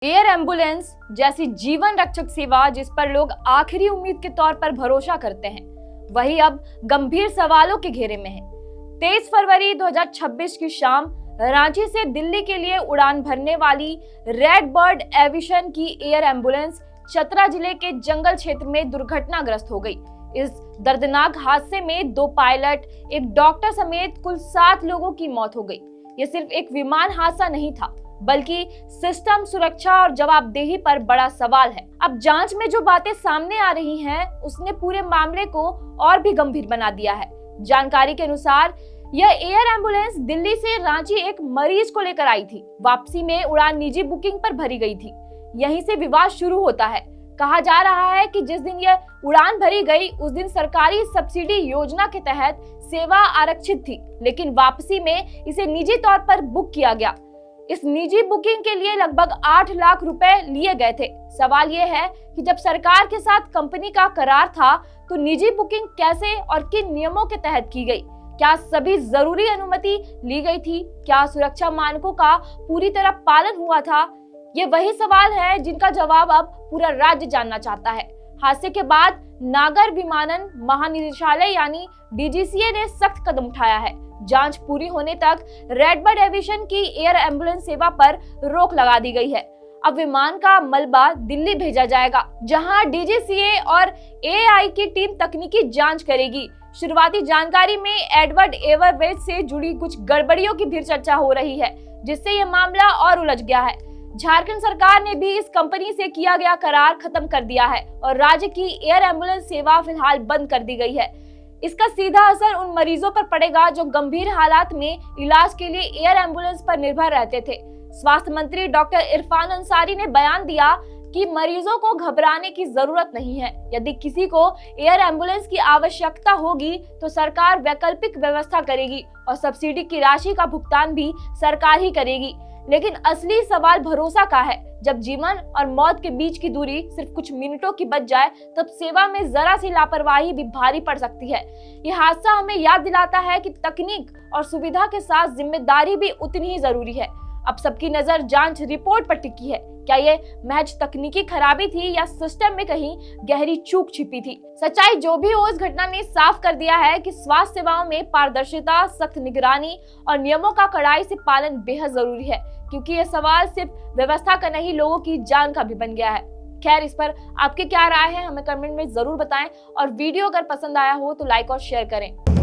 Air ambulance जैसी जीवन रक्षक सेवा जिस पर लोग आखिरी उम्मीद के तौर पर भरोसा करते हैं, वही अब गंभीर सवालों के घेरे में है। 23 फरवरी 2026 की शाम रांची से दिल्ली के लिए उड़ान भरने वाली रेड बर्ड एविएशन की एयर एम्बुलेंस चतरा जिले के जंगल क्षेत्र में दुर्घटनाग्रस्त हो गई। इस दर्दनाक हादसे में 2 पायलट, एक डॉक्टर समेत कुल 7 लोगों की मौत हो गई। ये सिर्फ एक विमान हादसा नहीं था, बल्कि सिस्टम, सुरक्षा और जवाबदेही पर बड़ा सवाल है। अब जांच में जो बातें सामने आ रही हैं, उसने पूरे मामले को और भी गंभीर बना दिया है। जानकारी के अनुसार यह एयर एम्बुलेंस दिल्ली से रांची एक मरीज को लेकर आई थी। वापसी में उड़ान निजी बुकिंग पर भरी गई थी। यहीं से विवाद शुरू होता है। कहा जा रहा है कि जिस दिन यह उड़ान भरी गई, उस दिन सरकारी सब्सिडी योजना के तहत सेवा आरक्षित थी, लेकिन वापसी में इसे निजी तौर पर बुक किया गया। इस निजी बुकिंग के लिए लगभग 8 लाख रुपए लिए गए थे। सवाल यह है कि जब सरकार के साथ कंपनी का करार था, तो निजी बुकिंग कैसे और किन नियमों के तहत की गई? क्या सभी जरूरी अनुमति ली गई थी? क्या सुरक्षा मानकों का पूरी तरह पालन हुआ था? ये वही सवाल है जिनका जवाब अब पूरा राज्य जानना चाहता है। हादसे के बाद नागर विमानन महानिदेशालय यानी डीजीसीए ने सख्त कदम उठाया है। जांच पूरी होने तक रेड बर्ड एविएशन की एयर एम्बुलेंस सेवा पर रोक लगा दी गई है। अब विमान का मलबा दिल्ली भेजा जाएगा, जहां डीजीसीए और एआई की टीम तकनीकी जांच करेगी। शुरुआती जानकारी में एडवर्ड एयरवेज से जुड़ी कुछ गड़बड़ियों की भी चर्चा हो रही है, जिससे यह मामला और उलझ गया है। झारखंड सरकार ने भी इस कंपनी से किया गया करार खत्म कर दिया है और राज्य की एयर एम्बुलेंस सेवा फिलहाल बंद कर दी गई है। इसका सीधा असर उन मरीजों पर पड़ेगा जो गंभीर हालात में इलाज के लिए एयर एम्बुलेंस पर निर्भर रहते थे। स्वास्थ्य मंत्री डॉक्टर इरफान अंसारी ने बयान दिया कि मरीजों को घबराने की जरूरत नहीं है। यदि किसी को एयर एम्बुलेंस की आवश्यकता होगी तो सरकार वैकल्पिक व्यवस्था करेगी और सब्सिडी की राशि का भुगतान भी सरकार ही करेगी। लेकिन असली सवाल भरोसा का है। जब जीवन और मौत के बीच की दूरी सिर्फ कुछ मिनटों की बच जाए, तब सेवा में जरा सी लापरवाही भी भारी पड़ सकती है। यह हादसा हमें याद दिलाता है कि तकनीक और सुविधा के साथ जिम्मेदारी भी उतनी ही जरूरी है। अब सबकी नजर जांच रिपोर्ट पर टिकी है। क्या ये महज तकनीकी खराबी थी या सिस्टम में कहीं गहरी चूक छिपी थी? सच्चाई जो भी हो, इस घटना ने साफ कर दिया है कि स्वास्थ्य सेवाओं में पारदर्शिता, सख्त निगरानी और नियमों का कड़ाई से पालन बेहद जरूरी है, क्योंकि ये सवाल सिर्फ व्यवस्था का नहीं, लोगों की जान का भी बन गया है। खैर, इस पर आपकी क्या राय है, हमें कमेंट में जरूर बताएं और वीडियो अगर पसंद आया हो तो लाइक और शेयर करें।